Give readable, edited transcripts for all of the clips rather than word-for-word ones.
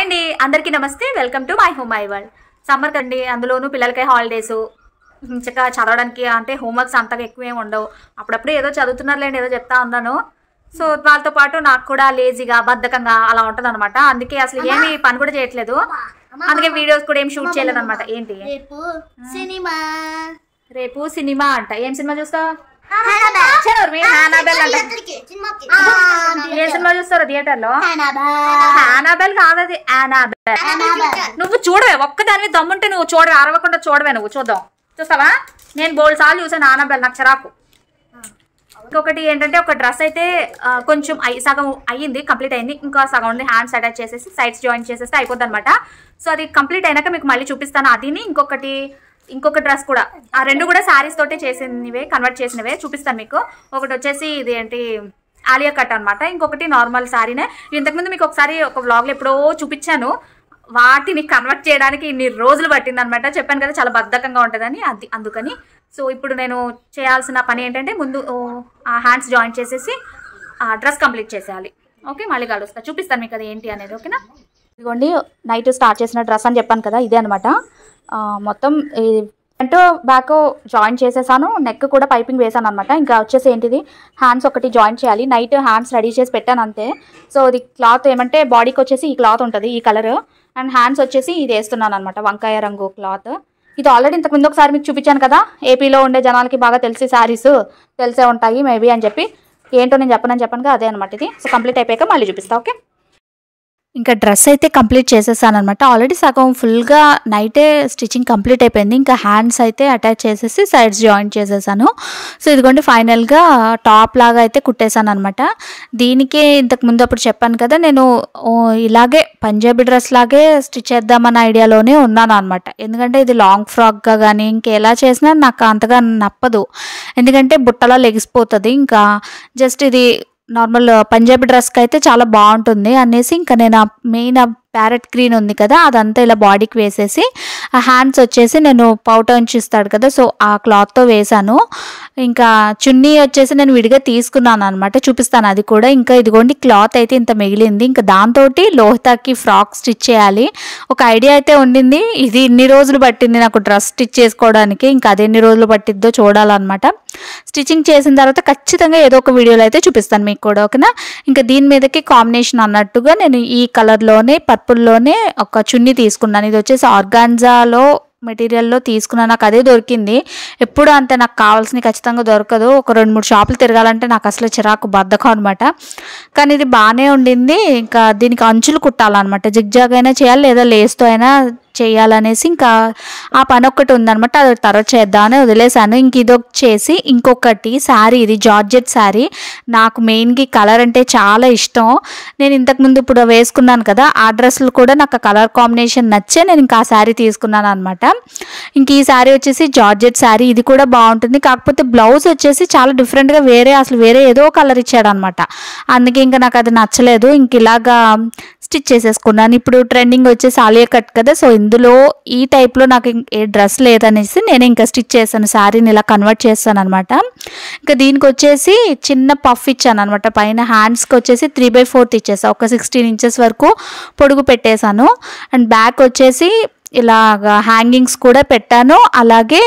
Hi అండి, అందరికీ నమస్తే. Welcome to my home my world. Summer కండి, అందులోనూ పిల్లలకి హాలిడేస్ చక్కగా చదవడానికి అంటే హోంవర్క్స్ అంతగా ఎక్కువ ఏమి ఉండవు. అప్పుడప్పుడు ఏదో చదువుతున్నారులేండి, ఏదో చెప్తా ఉన్నాను. సో వాళ్ళతో పాటు నాకు కూడా లేజీగా బద్ధకంగా అలా ఉంటుంది అనమాట. అందుకే అసలు ఏమి పని కూడా చేయట్లేదు. అందుకే వీడియోస్ కూడా ఏం షూట్ చేయలేదు అనమాట. ఏంటి రేపు సినిమా అంట. ఏం సినిమా చూస్తావు? ఏ సినిమా చూస్తారో థియేటర్ లో? హానాబెల్ కాదది, యానాబెల్. నువ్వు చూడవే, ఒక్కదాని దమ్ముంటే నువ్వు చూడవే, అరవకుండా చూడవే. నువ్వు చూస్తావా? నేను బోల్డ్ సార్లు చూసాను హానాబెల్, నాకు చిరాకు. ఇంకొకటి ఏంటంటే, ఒక డ్రెస్ అయితే కొంచెం సగం అయ్యింది, కంప్లీట్ అయింది. ఇంకా సగం ఉంది, హ్యాండ్స్ అటాచ్ చేసేసి సైడ్స్ జాయిన్ చేసేస్తే అయిపోద్ది అనమాట. సో అది కంప్లీట్ అయినాక మీకు మళ్ళీ చూపిస్తాను. అదిని ఇంకొక డ్రెస్ కూడా, ఆ రెండు కూడా శారీస్ తోటే చేసినవే, కన్వర్ట్ చేసినవే చూపిస్తాను మీకు. ఒకటి వచ్చేసి ఇది ఏంటి ఆలియా కట్ అనమాట, ఇంకొకటి నార్మల్ శారీనే. ఇంతకుముందు మీకు ఒకసారి ఒక వ్లాగ్లో ఎప్పుడో చూపించాను. వాటిని కన్వర్ట్ చేయడానికి ఇన్ని రోజులు పట్టింది అనమాట. చెప్పాను కదా చాలా బద్ధకంగా ఉంటుందని, అందుకని. సో ఇప్పుడు నేను చేయాల్సిన పని ఏంటంటే, ముందు ఆ హ్యాండ్స్ జాయిన్ చేసేసి ఆ డ్రెస్ కంప్లీట్ చేసేయాలి. ఓకే, మళ్ళీ కలుస్తా, చూపిస్తాను మీకు అది ఏంటి అనేది. ఓకేనా? ఇదిగోండి, నైట్ స్టార్ట్ చేసిన డ్రెస్ అని చెప్పాను కదా, ఇదే అనమాట. మొత్తం ఫ్రంట్ బ్యాక్ జాయిన్ చేసేసాను, నెక్ కూడా పైపింగ్ వేసాను అనమాట. ఇంకా వచ్చేసి ఏంటిది, హ్యాండ్స్ ఒకటి జాయిన్ చేయాలి. నైట్ హ్యాండ్స్ రెడీ చేసి పెట్టాను అంతే. సో ఇది క్లాత్ ఏమంటే, బాడీకి వచ్చేసి ఈ క్లాత్ ఉంటుంది, ఈ కలర్. అండ్ హ్యాండ్స్ వచ్చేసి ఇది వేస్తున్నాను అనమాట, వంకాయ రంగు క్లాత్. ఇది ఆల్రెడీ ఇంతకుముందు ఒకసారి మీకు చూపించాను కదా. ఏపీలో ఉండే జనాలకి బాగా తెలిసి శారీస్ తెలిసే ఉంటాయి మేబీ అని చెప్పి. ఏంటో నేను చెప్పాను కదా, అదే అనమాట ఇది. సో కంప్లీట్ అయిపోయాక మళ్ళీ చూపిస్తా. ఓకే, ఇంకా డ్రెస్ అయితే కంప్లీట్ చేసేసాను అనమాట. ఆల్రెడీ సగం ఫుల్గా నైటే స్టిచ్చింగ్ కంప్లీట్ అయిపోయింది. ఇంకా హ్యాండ్స్ అయితే అటాచ్ చేసేసి సైడ్స్ జాయిన్ చేసేసాను. సో ఇదిగోండి, ఫైనల్గా టాప్ లాగా అయితే కుట్టేశాను అనమాట. దీనికే ఇంతకుముందు అప్పుడు చెప్పాను కదా, నేను ఇలాగే పంజాబీ డ్రెస్ లాగే స్టిచ్ చేద్దామన్న ఐడియాలోనే ఉన్నాను అనమాట. ఎందుకంటే ఇది లాంగ్ ఫ్రాక్గా కానీ ఇంకెలా చేసినా నాకు అంతగా నప్పదు, ఎందుకంటే బుట్టలా లెగిసిపోతుంది. ఇంకా జస్ట్ ఇది నార్మల్ పంజాబీ డ్రెస్కి అయితే చాలా బాగుంటుంది అనేసి ఇంకా నేను మెయిన్ ప్యారెట్ గ్రీన్ ఉంది కదా, అదంతా ఇలా బాడీకి వేసేసి, ఆ హ్యాండ్స్ వచ్చేసి నేను పౌటర్ ఉంచిస్తాడు కదా, సో ఆ క్లాత్తో వేసాను. ఇంకా చున్నీ వచ్చేసి నేను విడిగా తీసుకున్నాను అనమాట, చూపిస్తాను అది కూడా. ఇంకా ఇదిగోండి, క్లాత్ అయితే ఇంత మిగిలింది. ఇంకా దాంతో లోహితాకి ఫ్రాక్ స్టిచ్ చేయాలి. ఒక ఐడియా అయితే ఉండింది, ఇది ఇన్ని రోజులు పట్టింది నాకు డ్రెస్ స్టిచ్ చేసుకోవడానికి. ఇంకా అది ఎన్ని రోజులు పట్టిద్దో చూడాలన్నమాట. స్టిచ్చింగ్ చేసిన తర్వాత ఖచ్చితంగా ఏదో ఒక వీడియోలో అయితే చూపిస్తాను మీకు కూడా. ఓకేనా? ఇంకా దీని మీదకి కాంబినేషన్ అన్నట్టుగా నేను ఈ కలర్లోనే పర్పుల్లోనే ఒక చున్నీ తీసుకున్నాను. ఇది వచ్చేసి ఆర్గాన్జాలో మెటీరియల్లో తీసుకున్నాను, నాకు అదే దొరికింది. ఎప్పుడు అంతే, నాకు కావాల్సినవి ఖచ్చితంగా దొరకదు. ఒక 2-3 షాపులు తిరగాలంటే నాకు అసలు చిరాకు బద్ధకం అనమాట. కానీ ఇది బాగానే ఉండింది. ఇంకా దీనికి అంచులు కుట్టాలన్నమాట, జిగ్జాగ్ అయినా చేయాలి లేదా లేస్తో అయినా చేయాలనేసి ఇంకా ఆ పని ఒక్కటి ఉందనమాట. అది తర్వాత చేద్దామని వదిలేసాను. ఇంక ఇది చేసి ఇంకొకటి శారీ, ఇది జార్జెట్ శారీ. నాకు మెయిన్గా కలర్ అంటే చాలా ఇష్టం. నేను ఇంతకుముందు ఇప్పుడు వేసుకున్నాను కదా, ఆ డ్రెస్సులు కూడా నాకు కలర్ కాంబినేషన్ నచ్చే నేను ఇంకా ఆ శారీ తీసుకున్నాను అనమాట. ఇంక ఈ శారీ వచ్చేసి జార్జెట్ శారీ, ఇది కూడా బాగుంటుంది. కాకపోతే బ్లౌజ్ వచ్చేసి చాలా డిఫరెంట్గా అసలు వేరే ఏదో కలర్ ఇచ్చాడు అనమాట. అందుకే ఇంకా నాకు అది నచ్చలేదు. ఇంక ఇలాగా స్టిచ్ చేసేసుకున్నాను. ఇప్పుడు ట్రెండింగ్ వచ్చేసి ఆలియా కట్ కదా, సో ఇందులో ఈ టైప్లో నాకు ఏ డ్రెస్ లేదనేసి నేను ఇంకా స్టిచ్ చేశాను, శారీని ఇలా కన్వర్ట్ చేస్తాను అనమాట. ఇంకా దీనికి వచ్చేసి చిన్న పఫ్ ఇచ్చాను అనమాట. పైన హ్యాండ్స్కి వచ్చేసి 3/4 ఇచ్చేసాను, ఒక 16 ఇంచెస్ వరకు పొడుగు పెట్టేశాను. అండ్ బ్యాక్ వచ్చేసి ఇలాగా హ్యాంగింగ్స్ కూడా పెట్టాను. అలాగే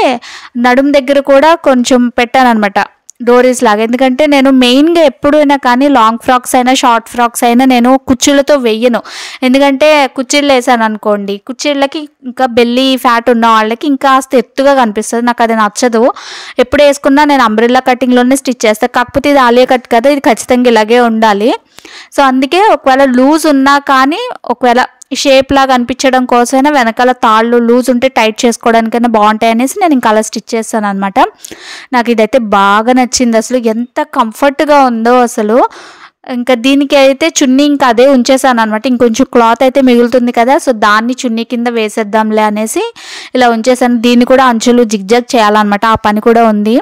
నడుము దగ్గర కూడా కొంచెం పెట్టాను అనమాట, డోరీస్ లాగా. ఎందుకంటే నేను మెయిన్గా ఎప్పుడైనా కానీ లాంగ్ ఫ్రాక్స్ అయినా షార్ట్ ఫ్రాక్స్ అయినా నేను కుర్చీలతో వెయ్యను. ఎందుకంటే కుర్చీలు వేసాను అనుకోండి, కుర్చీలకి ఇంకా బెల్లీ ఫ్యాట్ ఉన్న వాళ్ళకి ఇంకా ఎత్తుగా కనిపిస్తుంది, నాకు అది నచ్చదు. ఎప్పుడు వేసుకున్నా నేను అంబ్రెల్లా కటింగ్లోనే స్టిచ్ చేస్తాను. కాకపోతే ఇది ఆలియా కట్ కదా, ఇది ఖచ్చితంగా ఇలాగే ఉండాలి. సో అందుకే ఒకవేళ లూజ్ ఉన్నా కానీ, ఒకవేళ షేప్ లాగా అనిపించడం కోసమైనా వెనకాల తాళ్ళు లూజ్ ఉంటే టైట్ చేసుకోవడానికైనా బాగుంటాయి అనేసి నేను ఇంకా అలా స్టిచ్ చేస్తాను అనమాట. నాకు ఇదైతే బాగా నచ్చింది, అసలు ఎంత కంఫర్ట్గా ఉందో అసలు. ఇంకా దీనికి అయితే చున్నీ ఇంకా అదే ఉంచేసాను అనమాట. ఇంకొంచెం క్లాత్ అయితే మిగులుతుంది కదా, సో దాన్ని చున్నీ కింద వేసేద్దాంలే అనేసి ఇలా ఉంచేసాను. దీన్ని కూడా అంచులు జిగ్జాగ్ చేయాలన్నమాట, ఆ పని కూడా ఉంది.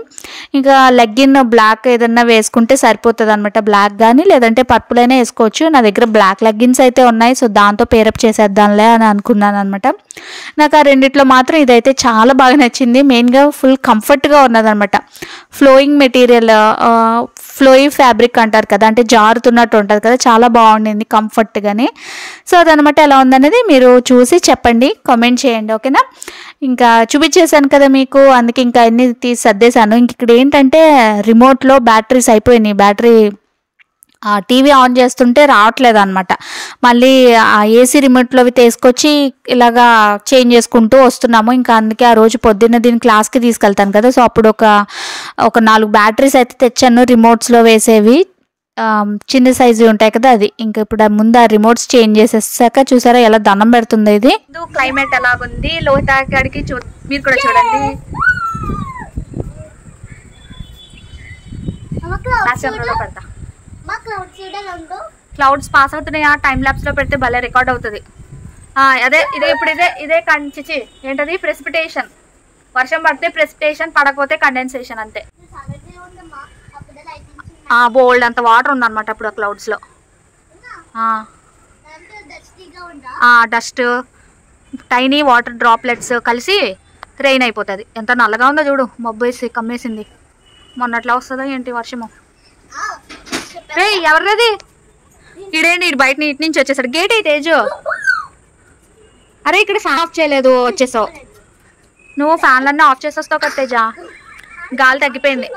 ఇంకా లెగ్గిన్ బ్లాక్ ఏదన్నా వేసుకుంటే సరిపోతుంది అనమాట, బ్లాక్ కానీ లేదంటే పర్పుల్ అయినా వేసుకోవచ్చు. నా దగ్గర బ్లాక్ లెగ్గిన్స్ అయితే ఉన్నాయి, సో దాంతో పేరప్ చేసేద్దాంలే అని అనుకున్నాను అనమాట. నాకు ఆ రెండిట్లో మాత్రం ఇదైతే చాలా బాగా నచ్చింది. మెయిన్గా ఫుల్ కంఫర్ట్గా ఉన్నదనమాట, ఫ్లోయింగ్ మెటీరియల్, ఫ్లోయి ఫ్యాబ్రిక్ అంటారు కదా, అంటే జారుతున్నట్టు ఉంటుంది కదా, చాలా బాగుండింది కంఫర్ట్గానే. సో అదనమాట ఎలా ఉందనేది మీరు చూసి చెప్పండి, కామెంట్ చేయండి, ఓకేనా. ఇంకా చూపించేసాను కదా మీకు, అందుకే ఇంకా అన్ని తీసి సర్దేశాను. ఇంక ఇక్కడ ఏంటంటే రిమోట్లో బ్యాటరీస్ అయిపోయినాయి, బ్యాటరీ టీవీ ఆన్ చేస్తుంటే రావట్లేదు అనమాట. మళ్ళీ ఆ ఏసీ రిమోట్లోవి తీసుకొచ్చి ఇలాగా చేంజ్ చేసుకుంటూ వస్తున్నాము. ఇంకా అందుకే ఆ రోజు పొద్దున్న దీన్ని క్లాస్కి తీసుకెళ్తాను కదా, సో అప్పుడు ఒక 4 బ్యాటరీస్ అయితే తెచ్చాను, రిమోట్స్లో వేసేవి, చిన్న సైజు ఉంటాయి కదా అది. ఇంకా ఇప్పుడు ముందు ఆ రిమోట్స్ చేంజ్ చేసేసాక చూసారా ఎలా దండం పెడుతుంది ఇది. క్లైమేట్ ఎలాగుంది లోహితాడికి మీరు కూడా చూడండి. పెడతా క్లౌడ్స్ పాస్ అవుతున్నాయా, టైం ల్యాప్స్ లో పెడితే భలే రికార్డ్ అవుతుంది. అదే ఇదే చిచి ఏంటది, ప్రెసిపిటేషన్. వర్షం పడితే ప్రెసిపిటేషన్, పడకపోతే కండెన్సేషన్, అంతే. బోల్డ్ అంత వాటర్ ఉందన్నమాట అప్పుడు ఆ క్లౌడ్స్ లో. డస్ట్, టైనీ వాటర్ డ్రాప్లెట్స్ కలిసి రెయిన్ అయిపోతుంది. ఎంత నల్లగా ఉందో చూడు, మబ్బు వేసి కమ్మేసింది. మొన్నట్లా వస్తుందో ఏంటి వర్షము. రే ఎవరిది ఇడేంటి, ఇటు బయట ఇటు నుంచి వచ్చేసాడు. గేట్ అయితే తేజు, అరే ఇక్కడ ఫ్యాన్ ఆఫ్ చేయలేదు, వచ్చేసావు నువ్వు. ఫ్యాన్లన్నీ ఆఫ్ చేసేస్తావు కదా తేజ, గాలి తగ్గిపోయింది.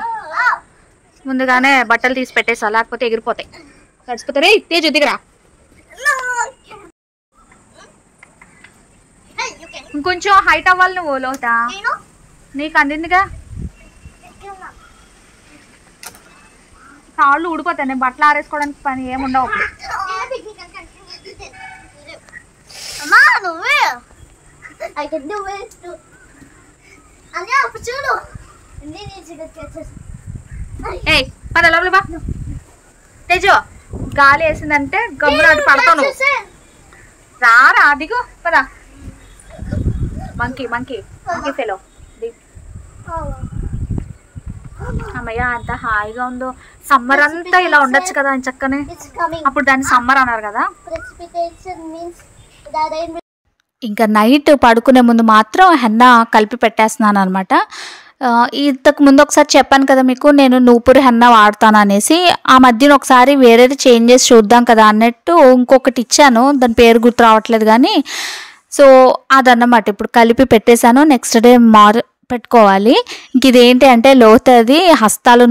ముందుగానే బట్టలు తీసి పెట్టేసా, లేకపోతే ఎగిరిపోతాయి, తడిసిపోతాయి. రే తేజు దిగరా, ఇంకొంచెం హైట్ అవ్వాలి నువ్వు. లోతా నీకు అందిందిగా, కాళ్ళు ఊడిపోతాయి. నేను బట్టలు ఆరేసుకోవడానికి పని ఏముండవు. తేజు గాలి వేసిందంటే గమ్మున అటు పడతావు నువ్వు. రారా దిగు పదా. Monkey fellow. అమ్మయ్య ఎంత హాయిగా ఉందో. సమ్మర్ అంతా ఇలా ఉండొచ్చు కదా చక్కనే. అప్పుడు దాన్ని సమ్మర్ అన్నారు కదా. ఇంకా నైట్ పడుకునే ముందు మాత్రం హెన్న కలిపి పెట్టేస్తున్నాను అనమాట. ఇంతకు ముందు ఒకసారి చెప్పాను కదా మీకు, నేను నూపురు హెన్న వాడతాను అనేసి. ఆ మధ్యన ఒకసారి వేరేది చేంజ్ చేసి చూద్దాం కదా అన్నట్టు ఇంకొకటి ఇచ్చాను, దాని పేరు గుర్తు రావట్లేదు కానీ. సో అదన్నమాట ఇప్పుడు కలిపి పెట్టేశాను. నెక్స్ట్ డే పెట్టుకోవాలి. ఇంక ఇదేంటి అంటే లోతది హస్తాలు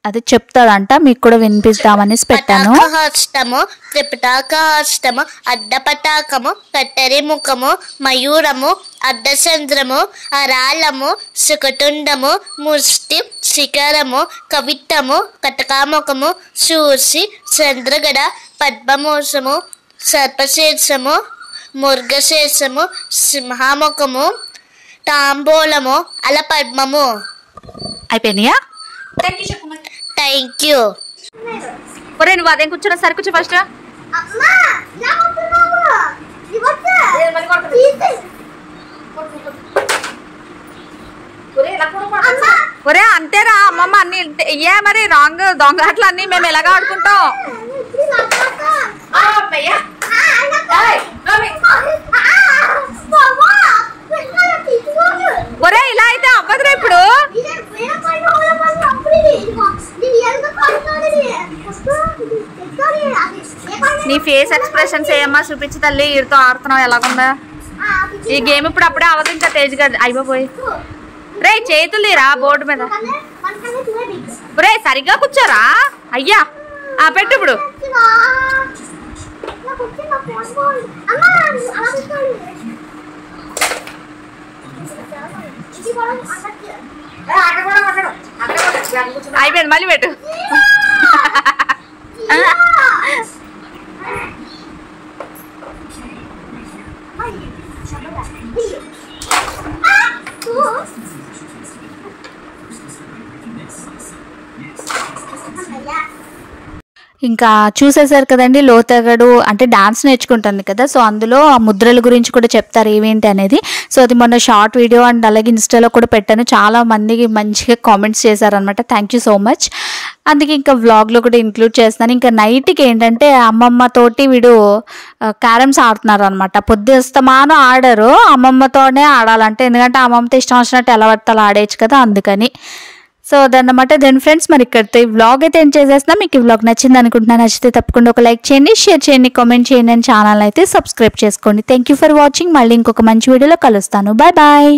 అది చెప్తాదంట, మీకు కూడా వినిపిస్తామనేసి పెట్టాను. హస్తము, త్రిపిటాకహస్తము, అడ్డపటాకము, కట్టరి ముఖము, మయూరము, అర్ధచంద్రము, అరాళము, సుకటుండము, ముష్టి, శిఖరము, కవిట్టము, కటకాముఖము, శూర్షి, చంద్రగడ, పద్మమోసము, సర్పశీర్షము, ముర్గశీర్షము, సింహముఖము, తాంబూలము, అలపద్మము. అయిపోయినాయా? Thank you. ఒరే నువ్వు అదేం కూర్చోరా, సరి కూర్చో ఫస్ట్. ఒరే అంతేరా అమ్మమ్మ, అన్ని ఇయ్యే మరి రాంగ్ దొంగట్లు అన్ని మేము ఎలాగా ఆడుకుంటాం. ఒరే ఇలా అయితే అవ్వదురా ఇప్పుడు. నీ ఫేస్ ఎక్స్ప్రెషన్స్ ఏమన్నా చూపించి తల్లి, వీరితో ఆడుతున్నావు ఎలాగుందా ఈ గేమ్. ఇప్పుడు అప్పుడే అవ్వదు ఇంకా తేజ్ గారు అయిపోయి. రే చేతులు రా బోర్డు మీద. రే సరిగ్గా కూర్చోరా అయ్యా. పెట్టు ఇప్పుడు. అయిపోయింది, మళ్ళీ పెట్టు. ఇంకా చూసేసారు కదండి, లోతగడు అంటే డాన్స్ నేర్చుకుంటుంది కదా, సో అందులో ఆ ముద్రల గురించి కూడా చెప్తారు ఏమేంటి అనేది. సో అది మొన్న షార్ట్ వీడియో అండ్ అలాగే ఇన్స్టాలో కూడా పెట్టాను, చాలా మందికి మంచిగా కామెంట్స్ చేశారనమాట. Thank you so much. అందుకే ఇంకా వ్లాగ్లో కూడా ఇంక్లూడ్ చేస్తున్నాను. ఇంకా నైట్కి ఏంటంటే అమ్మమ్మతోటి వీడు క్యారమ్స్ ఆడుతున్నారు అనమాట. పొద్దుస్తమానం ఆడరు, అమ్మమ్మతోనే ఆడాలంటే, ఎందుకంటే అమ్మమ్మతో ఇష్టం వచ్చినట్టు ఎలా పడతాలో ఆడేయచ్చు కదా, అందుకని. సో అదన్నమాట. దెన్ ఫ్రెండ్స్ మరి ఇక్కడితో ఈ వ్లాగ్ అయితే ఏం చేసేస్తున్నా. మీకు ఈ వ్లాగ్ నచ్చింది అనుకుంటున్నా. నచ్చితే తప్పకుండా ఒక లైక్ చేయండి, షేర్ చేయండి, కామెంట్ చేయండి, అండ్ ఛానల్ అయితే సబ్స్క్రైబ్ చేసుకోండి. Thank you for watching. మళ్ళీ ఇంకొక మంచి వీడియోలో కలుస్తాను. Bye bye.